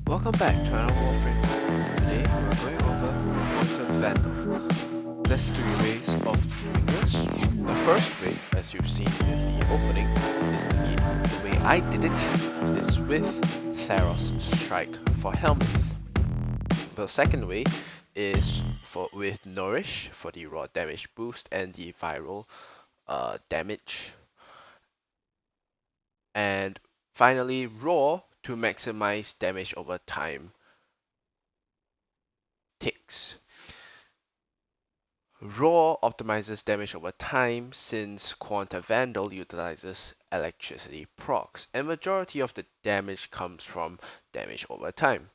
Welcome back to another Warframe. Today we're going over the Quanta Vandal. There's three ways of doing this. The first way, as you've seen in the opening, is the way I did it, is with Theros Strike for Helminth. The second way is with Nourish for the raw damage boost and the viral damage. And finally, Raw to maximize damage over time ticks. Raw optimizes damage over time since Quanta Vandal utilizes electricity procs, and majority of the damage comes from damage over time.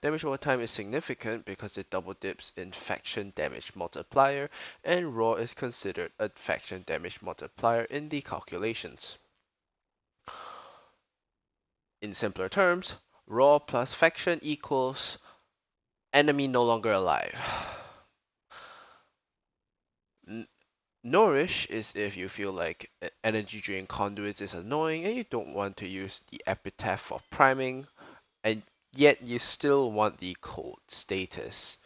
Damage over time is significant because it double dips in faction damage multiplier, and Raw is considered a faction damage multiplier in the calculations. In simpler terms, Raw plus faction equals enemy no longer alive. Nourish is if you feel like energy drain conduits is annoying and you don't want to use the epitaph for priming, and yet you still want the cold status.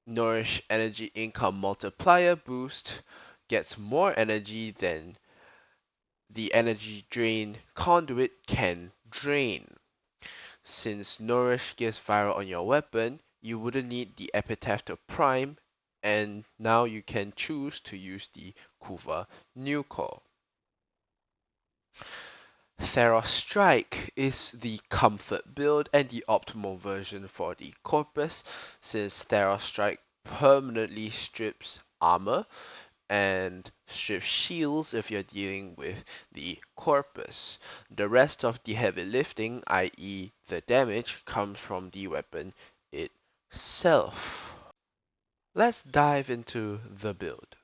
Nourish energy income multiplier boost gets more energy than the energy drain conduit can drain. Since Nourish gives viral on your weapon, you wouldn't need the epitaph to prime, and now you can choose to use the Kuva new core. Theros Strike is the comfort build and the optimal version for the Corpus, since Theros Strike permanently strips armor and strip shields if you're dealing with the Corpus. The rest of the heavy lifting, i.e. the damage, comes from the weapon itself. Let's dive into the build.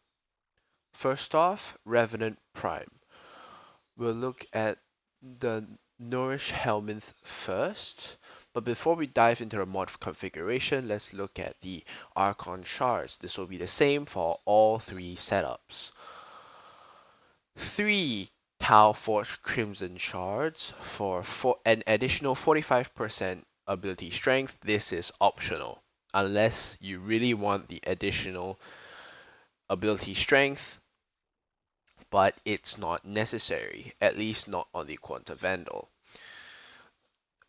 First off, Revenant Prime. We'll look at the Nourish Helminth first, but before we dive into the mod configuration, let's look at the Archon shards. This will be the same for all three setups. 3 Tau Forge Crimson shards for an additional 45% ability strength. This is optional, unless you really want the additional ability strength, but it's not necessary, at least not on the Quanta Vandal.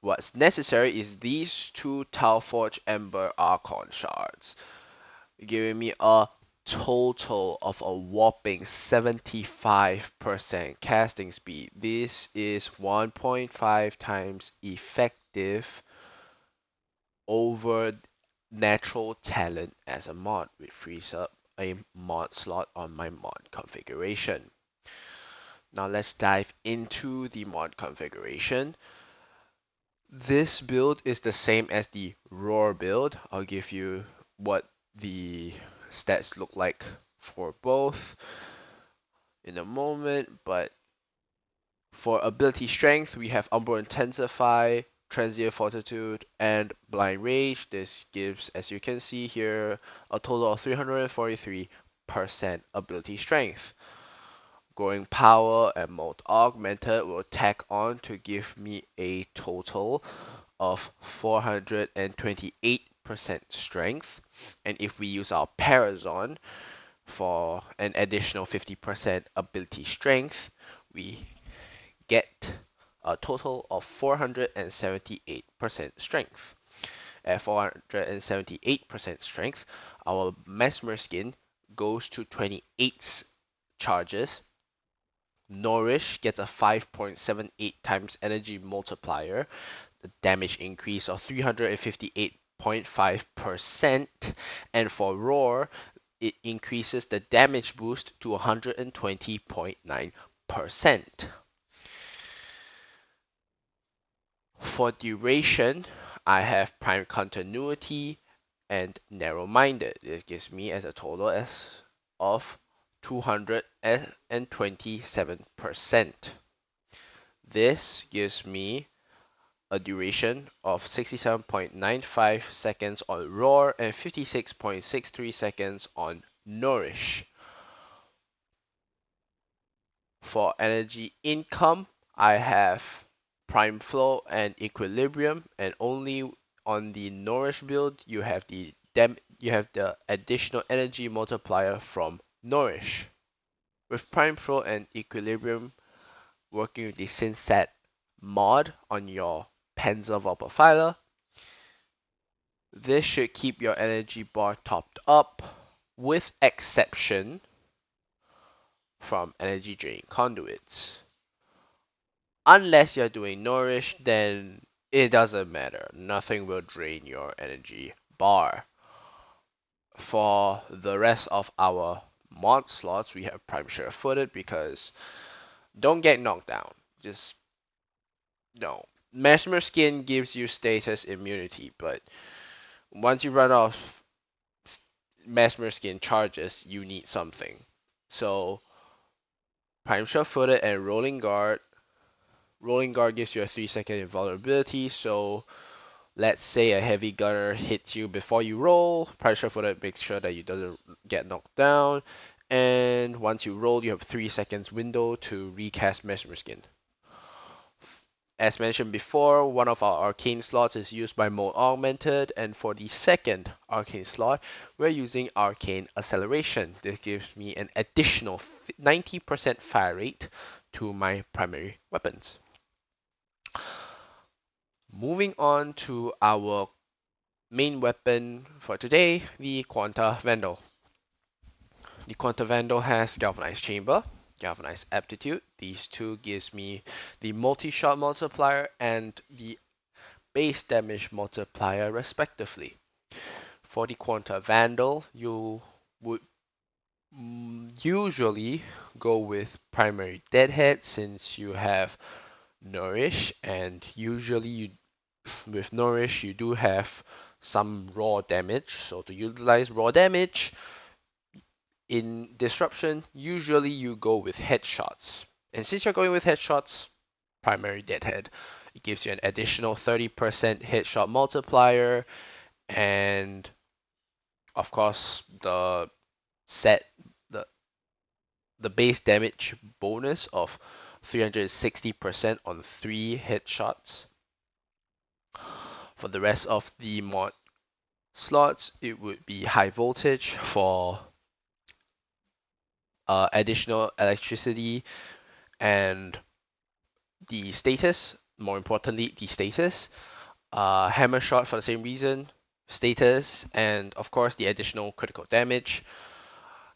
What's necessary is these 2 Tau Forge Ember Archon shards, giving me a total of a whopping 75% casting speed. This is 1.5 times effective over natural talent as a mod, which frees up a mod slot on my mod configuration. Now let's dive into the mod configuration. This build is the same as the Roar build. I'll give you what the stats look like for both in a moment, but for ability strength, we have Umbral Intensify, Transient Fortitude, and Blind Rage. This gives, as you can see here, a total of 343 1% ability strength. Growing power and mode augmented will tack on to give me a total of 428% strength. And if we use our Parazon for an additional 50% ability strength, we get a total of 478% strength. At 478% strength, our Mesmer skin goes to 28 charges. Nourish gets a 5.78 times energy multiplier, the damage increase of 358.5%, and for Roar, it increases the damage boost to 120.9%. For duration, I have prime continuity and narrow-minded. This gives me as a total of 227%. This gives me a duration of 67.95 seconds on Roar and 56.63 seconds on Nourish. For energy income, I have Prime Flow and Equilibrium, and only on the Nourish build you have the additional energy multiplier from Nourish. With Prime Flow and Equilibrium working with the Synset mod on your Panzer Profiler, this should keep your energy bar topped up, with exception from energy draining conduits. Unless you're doing Nourish, then it doesn't matter. Nothing will drain your energy bar. For the rest of our mod slots, we have Prime Sure-Footed because don't get knocked down. Just no. Mesmer Skin gives you status immunity, but once you run off Mesmer Skin charges, you need something. So Prime Sure-Footed and Rolling Guard. Rolling Guard gives you a 3-second invulnerability, so let's say a heavy gunner hits you before you roll. Prime Sure-Footed makes sure that you doesn't get knocked down. And once you roll, you have 3 seconds window to recast Mesmer Skin. As mentioned before, one of our arcane slots is used by mode augmented, and for the second arcane slot, we're using arcane acceleration. This gives me an additional 90% fire rate to my primary weapons. Moving on to our main weapon for today, the Quanta Vandal. The Quanta Vandal has Galvanized Chamber, Galvanized Aptitude. These two gives me the multi-shot multiplier and the base damage multiplier respectively. For the Quanta Vandal, you would usually go with primary Deadhead since you have Nourish, and usually with Nourish you do have some raw damage. So to utilize raw damage in Disruption, usually you go with headshots. And since you're going with headshots, primary Deadhead. It gives you an additional 30% headshot multiplier, and of course the set the base damage bonus of 360% on 3 headshots. For the rest of the mod slots, it would be high voltage for additional electricity and the status, more importantly the status, hammer shot for the same reason, status, and of course the additional critical damage.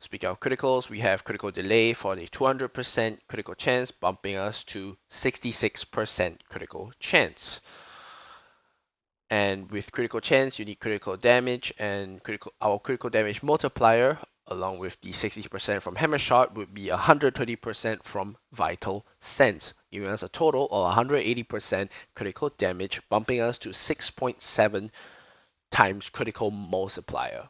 Speaking of criticals, we have critical delay for the 200% critical chance, bumping us to 66% critical chance. And with critical chance, you need critical damage, and our critical damage multiplier, along with the 60% from hammer shot, would be 120% from vital sense, giving us a total of 180% critical damage, bumping us to 6.7 times critical multiplier.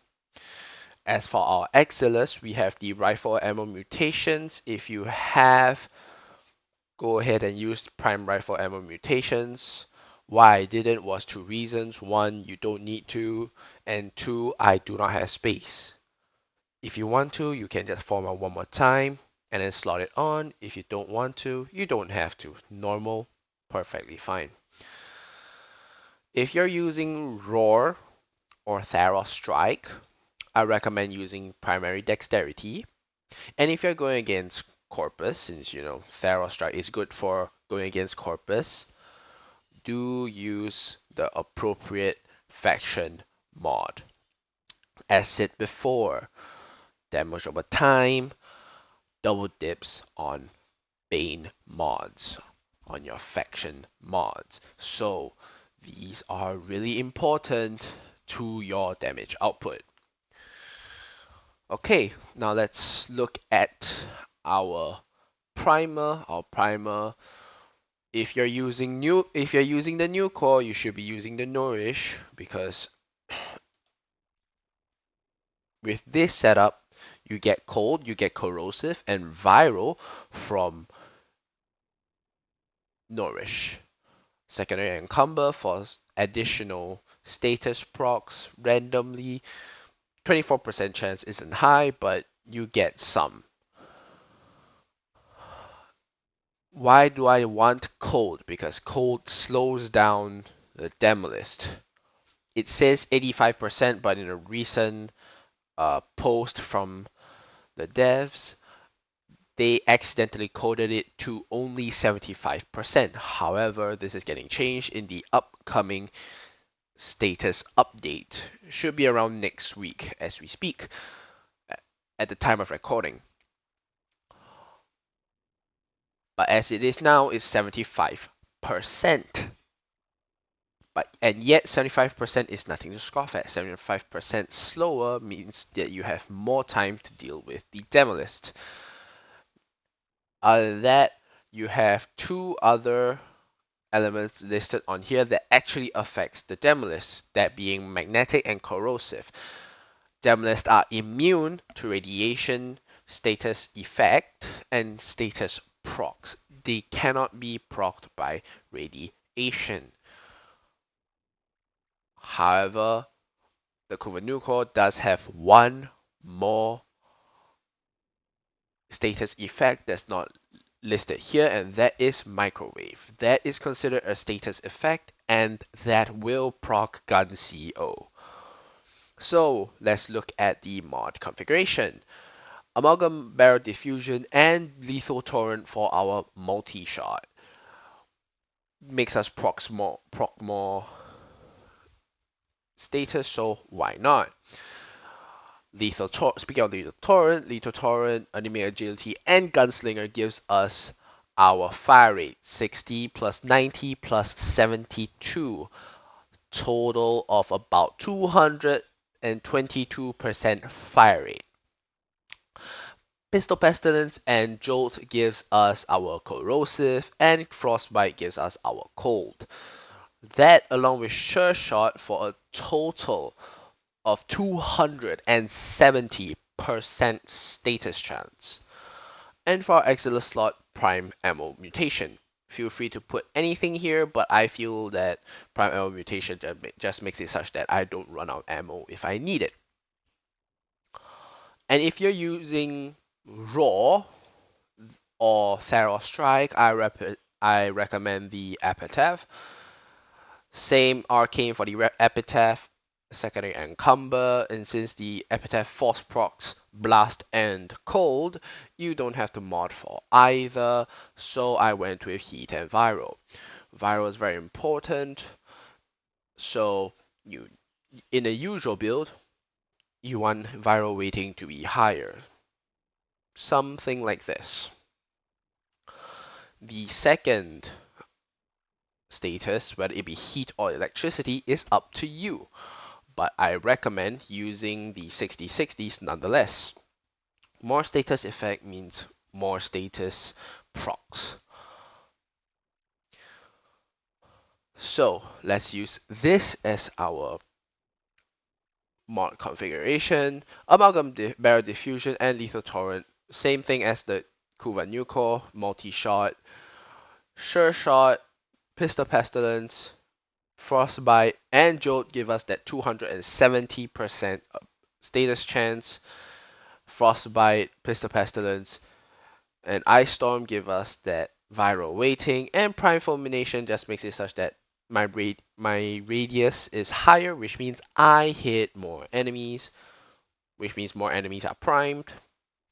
As for our Exiles, we have the rifle ammo mutations. If you have, go ahead and use prime rifle ammo mutations. Why I didn't was 2 reasons. 1, you don't need to, and 2, I do not have space. If you want to, you can just format one more time and then slot it on. If you don't want to, you don't have to. Normal, perfectly fine. If you're using Roar or Theros Strike, I recommend using primary dexterity. And if you're going against Corpus, since you know Theros Strike is good for going against Corpus, do use the appropriate faction mod. As said before, damage over time, double dips on Bane mods, on your faction mods. So these are really important to your damage output. Okay, now let's look at our primer. Our primer, if you're using the new core, you should be using the Nourish, because with this setup, you get cold, you get corrosive, and viral from Nourish. Secondary Encumber for additional status procs randomly. 24% chance isn't high, but you get some. Why do I want cold? Because cold slows down the Demolist. It says 85%, but in a recent post from the devs, they accidentally coded it to only 75%. However, this is getting changed in the upcoming status update. Should be around next week as we speak, at the time of recording. But as it is now, it's 75%. And yet 75% is nothing to scoff at. 75% slower means that you have more time to deal with the Demolist. Other than that, you have two other elements listed on here that actually affects the Demolist, that being magnetic and corrosive. Demolists are immune to radiation, status effect, and status procs. They cannot be procced by radiation. However, the Kuvanuko does have one more status effect that's not listed here, and that is microwave. That is considered a status effect, and that will proc gun CO. So let's look at the mod configuration. Amalgam Barrel Diffusion and Lethal Torrent for our multi-shot. Makes us proc more status, so why not? Speaking of Lethal Torrent, Enemy Agility, and Gunslinger gives us our fire rate, 60 plus 90 plus 72, total of about 222% fire rate. Pistol Pestilence and Jolt gives us our corrosive, and Frostbite gives us our cold. That, along with Sure Shot, for a total of 270% status chance. And for our Auxiliary slot, Prime Ammo Mutation. Feel free to put anything here, but I feel that Prime Ammo Mutation just makes it such that I don't run out ammo if I need it. And if you're using Raw or Theros Strike, I recommend the Epitaph. Same Arcane for the Epitaph, Secondary Encumber, and since the Epitaph Force procs Blast and Cold, you don't have to mod for either, so I went with Heat and Viral. Viral is very important, so in a usual build, you want Viral weighting to be higher. Something like this. The second status, whether it be heat or electricity, is up to you, but I recommend using the 60/60s nonetheless. More status effect means more status procs. So let's use this as our mod configuration. Amalgam Barrel Diffusion and Lethal Torrent, same thing as the Kuva New Core, multi-shot, Sure Shot, Pistol Pestilence, Frostbite, and Jolt give us that 270% status chance. Frostbite, Pistol Pestilence, and Ice Storm give us that viral weighting, and Prime Fulmination just makes it such that my radius is higher, which means I hit more enemies, which means more enemies are primed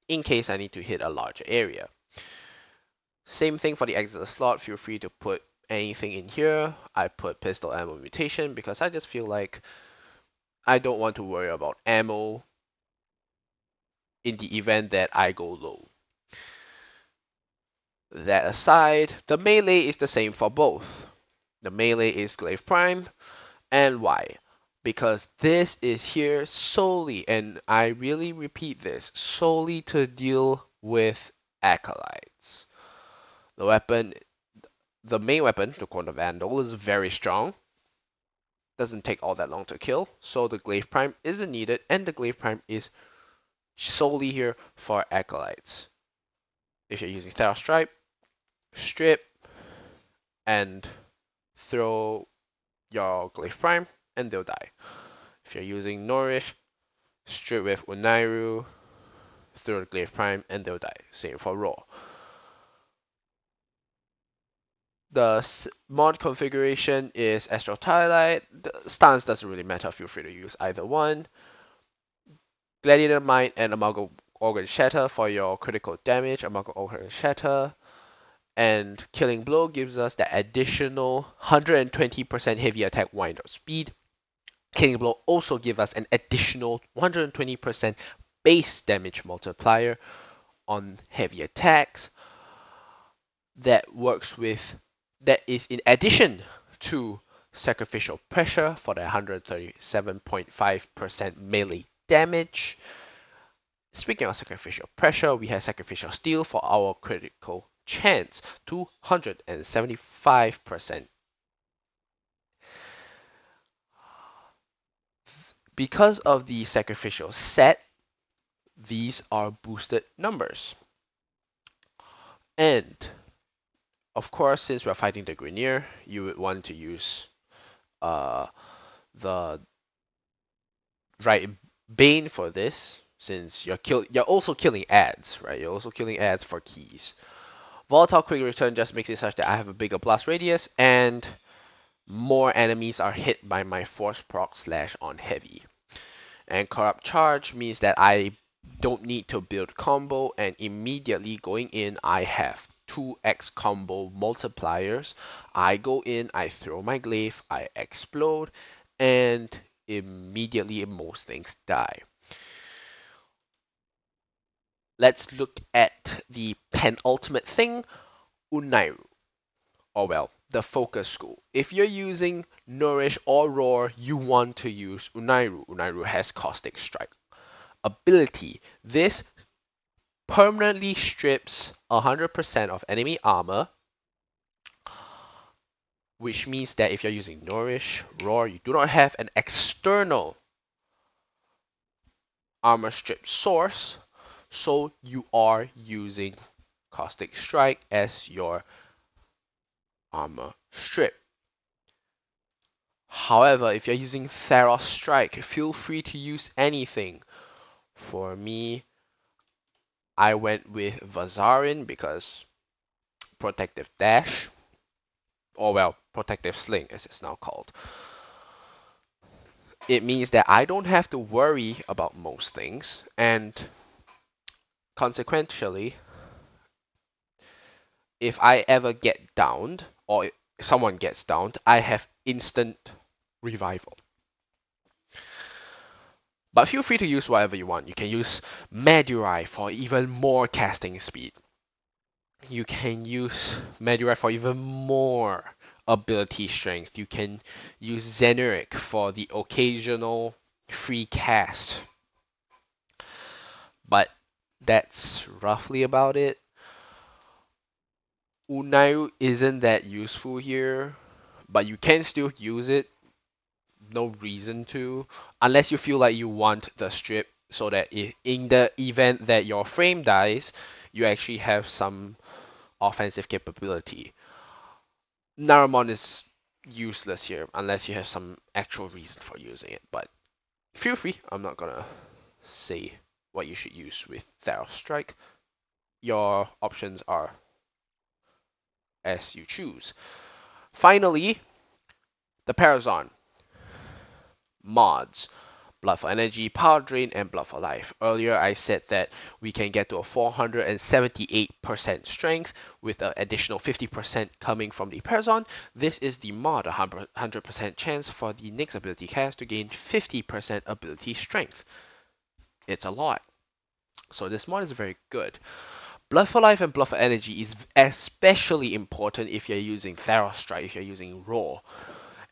in case I need to hit a larger area. Same thing for the exit slot, feel free to put anything in here. I put pistol ammo mutation because I just feel like I don't want to worry about ammo in the event that I go low. That aside, the melee is the same for both. The melee is Glaive Prime, and why? Because this is here solely, and I really repeat this, solely to deal with acolytes. The weapon, the main weapon, the Quanta Vandal, is very strong. Doesn't take all that long to kill, so the Glaive Prime isn't needed, and the Glaive Prime is solely here for acolytes. If you're using Thera Stripe, strip and throw your Glaive Prime, and they'll die. If you're using Nourish, strip with Unairu, throw the Glaive Prime, and they'll die. Same for Raw. The mod configuration is Astral Twilight. The stance doesn't really matter, feel free to use either one. Gladiator Might and Amalgam Organ Shatter for your critical damage, Amalgam Organ Shatter. And Killing Blow gives us the additional 120% heavy attack wind-up speed. Killing Blow also gives us an additional 120% base damage multiplier on heavy attacks. That is in addition to Sacrificial Pressure for the 137.5% melee damage. Speaking of Sacrificial Pressure, we have Sacrificial Steel for our critical chance, 275%. Because of the Sacrificial set, these are boosted numbers. And of course, since we're fighting the Grineer, you would want to use the right Bane for this, since you're also killing ads, right? You're also killing ads for keys. Volatile Quick Return just makes it such that I have a bigger blast radius and more enemies are hit by my force proc / on heavy. And Corrupt Charge means that I don't need to build combo, and immediately going in I have 2x combo multipliers. I go in, I throw my glaive, I explode, and immediately most things die. Let's look at the penultimate thing, Unairu. Or well, the focus school. If you're using Nourish or Roar, you want to use Unairu. Unairu has Caustic Strike ability. This permanently strips 100% of enemy armor, which means that if you're using Nourish, Roar, you do not have an external armor strip source, so you are using Caustic Strike as your armor strip. However, if you're using Theros Strike, feel free to use anything. For me, I went with Vazarin because Protective Dash, or well, Protective Sling as it's now called. It means that I don't have to worry about most things, and consequentially, if I ever get downed, or someone gets downed, I have instant revival. But feel free to use whatever you want. You can use Madurai for even more casting speed. You can use Madurai for even more ability strength. You can use Zeneric for the occasional free cast. But that's roughly about it. Unairu isn't that useful here, but you can still use it. No reason to, unless you feel like you want the strip so that if, in the event that your frame dies, you actually have some offensive capability. Naramon is useless here unless you have some actual reason for using it, but feel free. I'm not gonna say what you should use with Theros Strike. Your options are as you choose. Finally, the Parazon mods. Blood for Energy, Power Drain, and Blood for Life. Earlier I said that we can get to a 478% strength with an additional 50% coming from the Parazon. This is the mod, 100% chance for the next ability cast to gain 50% ability strength. It's a lot. So this mod is very good. Blood for Life and Blood for Energy is especially important if you're using Theros Strike, if you're using Raw.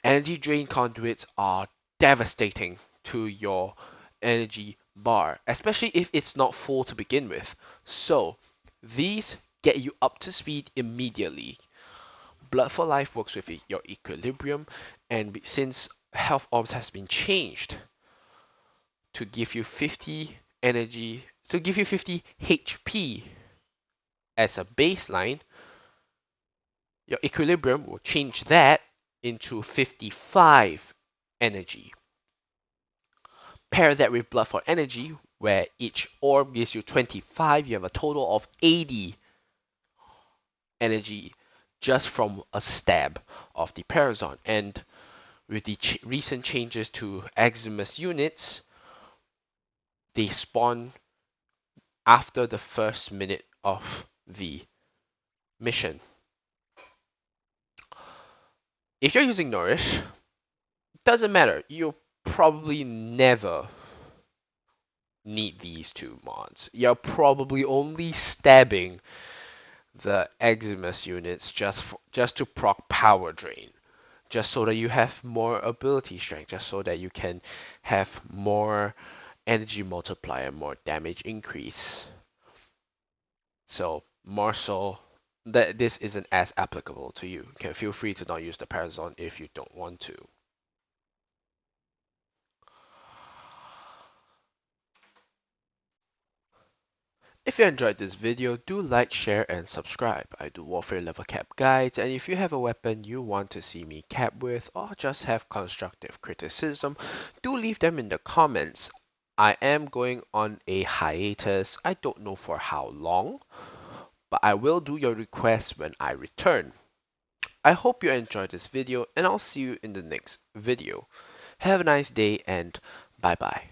Energy drain conduits are devastating to your energy bar, especially if it's not full to begin with. So these get you up to speed immediately. Blood for Life works with your equilibrium, and since health orbs has been changed to give you 50 energy, to give you 50 HP as a baseline, your equilibrium will change that into 55 energy. Pair that with Blood for Energy, where each orb gives you 25, you have a total of 80 energy just from a stab of the Parazon. And with the recent changes to Eximus units, they spawn after the first minute of the mission. If you're using Nourish, doesn't matter. You'll probably never need these two mods. You're probably only stabbing the Eximus units just to proc Power Drain, just so that you have more ability strength, just so that you can have more energy multiplier, more damage increase. So more so that this isn't as applicable to you. You can feel free to not use the Parazon if you don't want to. If you enjoyed this video, do like, share, and subscribe. I do Warframe level cap guides, and if you have a weapon you want to see me cap with, or just have constructive criticism, do leave them in the comments. I am going on a hiatus. I don't know for how long, but I will do your requests when I return. I hope you enjoyed this video, and I'll see you in the next video. Have a nice day, and bye bye.